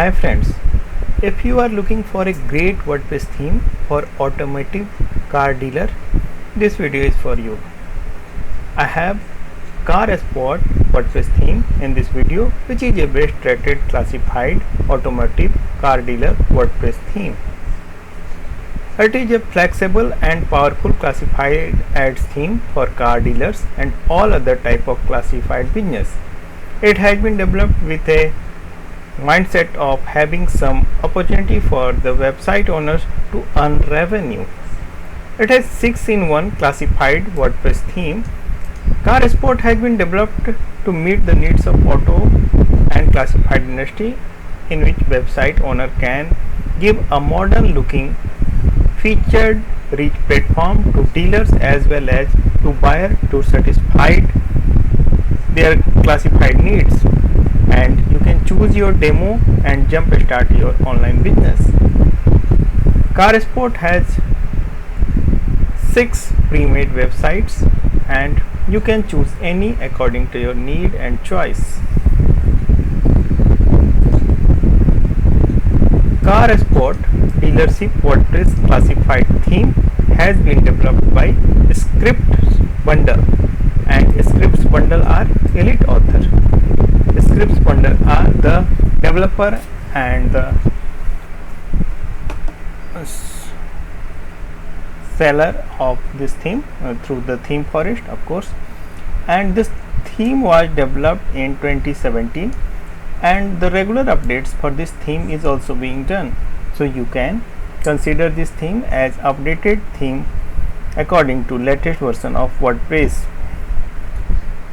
Hi friends, if you are looking for a great WordPress theme for automotive car dealer, this video is for you. I have Car Sport WordPress theme in this video, which is a best rated classified automotive car dealer WordPress theme. It is a flexible and powerful classified ads theme for car dealers and all other type of classified business. It has been developed with a mindset of having some opportunity for the website owners to earn revenue. It has 6-in-1 classified WordPress theme. Car Sport has been developed to meet the needs of auto and classified industry, in which website owner can give a modern looking featured rich platform to dealers as well as to buyer to satisfy their classified needs, and you can choose your demo and jump start your online business. Car Sport has 6 pre-made websites and you can choose any according to your need and choice. Car Sport dealership WordPress classified theme has been developed by Scripts Bundle, and Scripts Bundle are elite author. Scripts Bundle are the developer and the seller of this theme through the theme forest, of course, and this theme was developed in 2017 and the regular updates for this theme is also being done, so you can consider this theme as updated theme according to latest version of WordPress.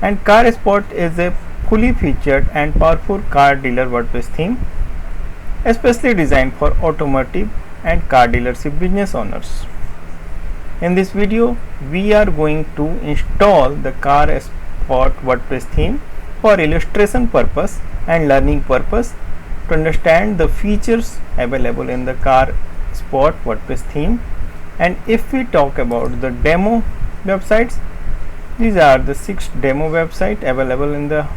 And Car Sport is a fully featured and powerful car dealer WordPress theme, especially designed for automotive and car dealership business owners. In this video, we are going to install the Car Sport WordPress theme for illustration purpose and learning purpose to understand the features available in the Car Sport WordPress theme. And if we talk about the demo websites, these are the 6 demo websites available in the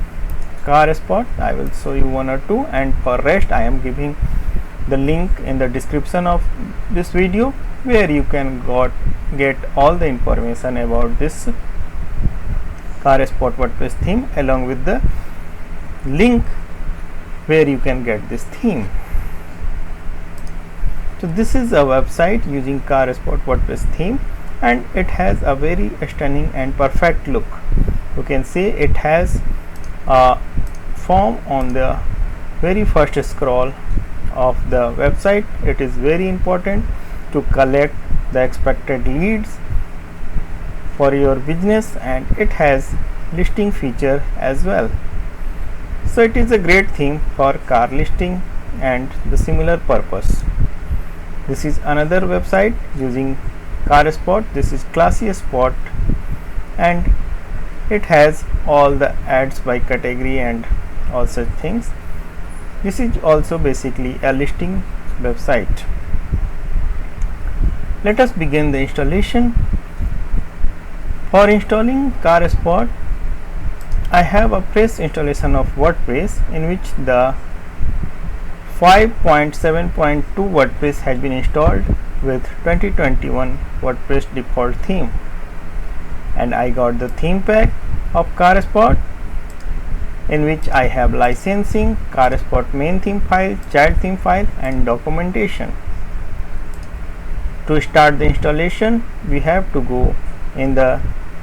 Car Sport. I will show you 1 or 2, and for rest I am giving the link in the description of this video where you can get all the information about this Car Sport WordPress theme along with the link where you can get this theme. So this is a website using Car Sport WordPress theme, and it has a very stunning and perfect look. You can see it has a form on the very first scroll of the website. It is very important to collect the expected leads for your business, and it has listing feature as well. So it is a great theme for car listing and the similar purpose. This is another website using Car Sport. This is Classy Sport, and it has all the ads by category and all such things. This is also basically a listing website. Let us begin the installation. For installing Car Sport, I have a press installation of WordPress in which the 5.7.2 WordPress has been installed with 2021 WordPress default theme, and I got the theme pack of Car Sport in which I have licensing, Car Sport main theme file, child theme file, and documentation. To start the installation, we have to go in the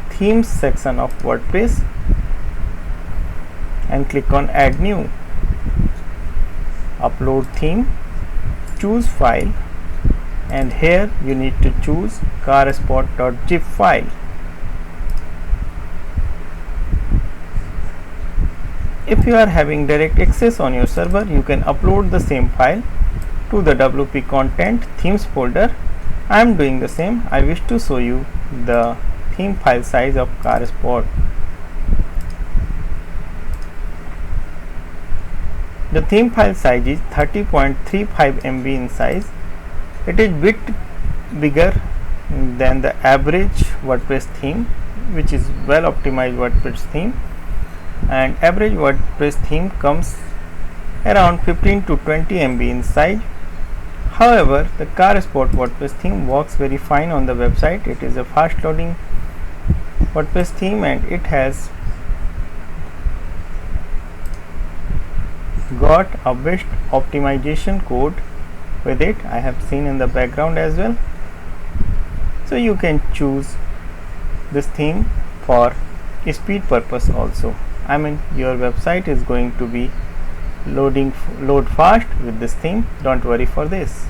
themes section of WordPress and click on add new, upload theme, choose file, and here you need to choose carsport.zip file. If you are having direct access on your server, you can upload the same file to the WP content themes folder. I am doing the same. I wish to show you the theme file size of Car Sport. The theme file size is 30.35 MB in size. It is bit bigger than the average WordPress theme, which is well optimized WordPress theme, and average WordPress theme comes around 15 to 20 MB in size. However, the Car Sport WordPress theme works very fine on the website. It is a fast loading WordPress theme and it has got a best optimization code with it. I have seen in the background as well. So you can choose this theme for speed purpose also. I mean, your website is going to be load fast with this theme. Don't worry for this.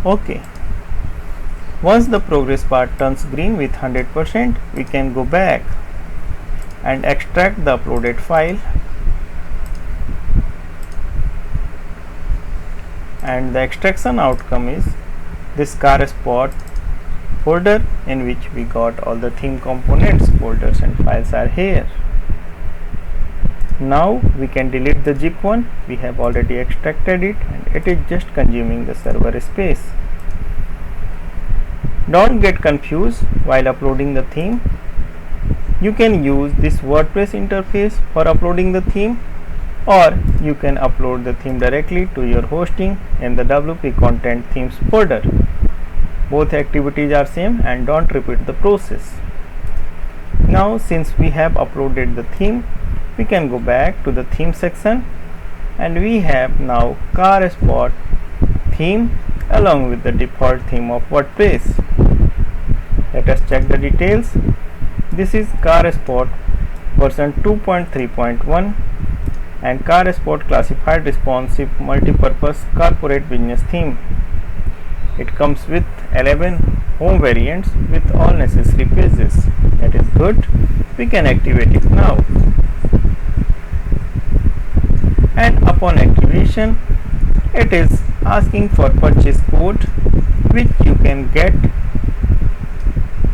Okay, once the progress bar turns green with 100%, we can go back and extract the uploaded file, and the extraction outcome is this Car Sport folder in which we got all the theme components. Folders and files are here. Now we can delete the zip one. We have already extracted it and it is just consuming the server space. Don't get confused while uploading the theme. You can use this WordPress interface for uploading the theme, or you can upload the theme directly to your hosting in the WP Content Themes folder. Both activities are same and don't repeat the process. Now since we have uploaded the theme, we can go back to the theme section and we have now Car Sport theme along with the default theme of WordPress. Let us check the details. This is Car Sport version 2.3.1 and Car Sport classified responsive multipurpose corporate business theme. It comes with 11 home variants with all necessary pages. That is good. We can activate it now. And upon activation, it is asking for purchase code which you can get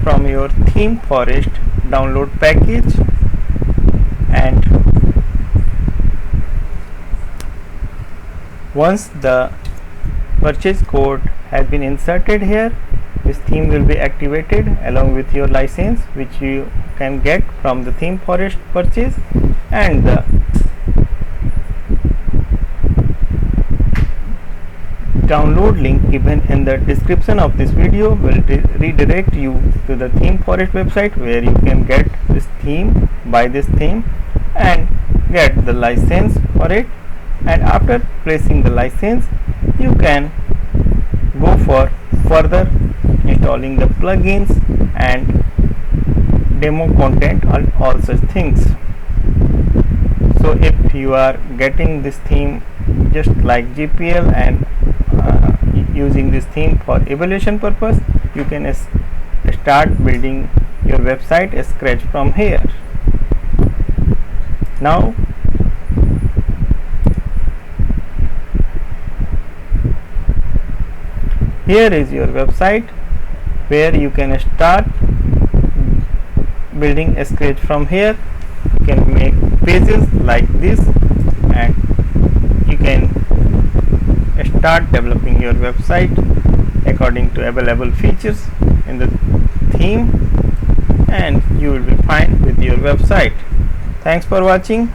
from your Theme Forest download package, and once the purchase code has been inserted here, this theme will be activated along with your license which you can get from the Theme Forest purchase, and the download link given in the description of this video will redirect you to the Theme Forest website where you can get this theme, buy this theme and get the license for it. And after placing the license, you can go for further installing the plugins and demo content and all such things. So if you are getting this theme just like GPL and using this theme for evaluation purpose, you can start building your website scratch from here. Now here is your website where you can start building a scratch from here. You can make pages like this and you can start developing your website according to available features in the theme, and you will be fine with your website. Thanks for watching.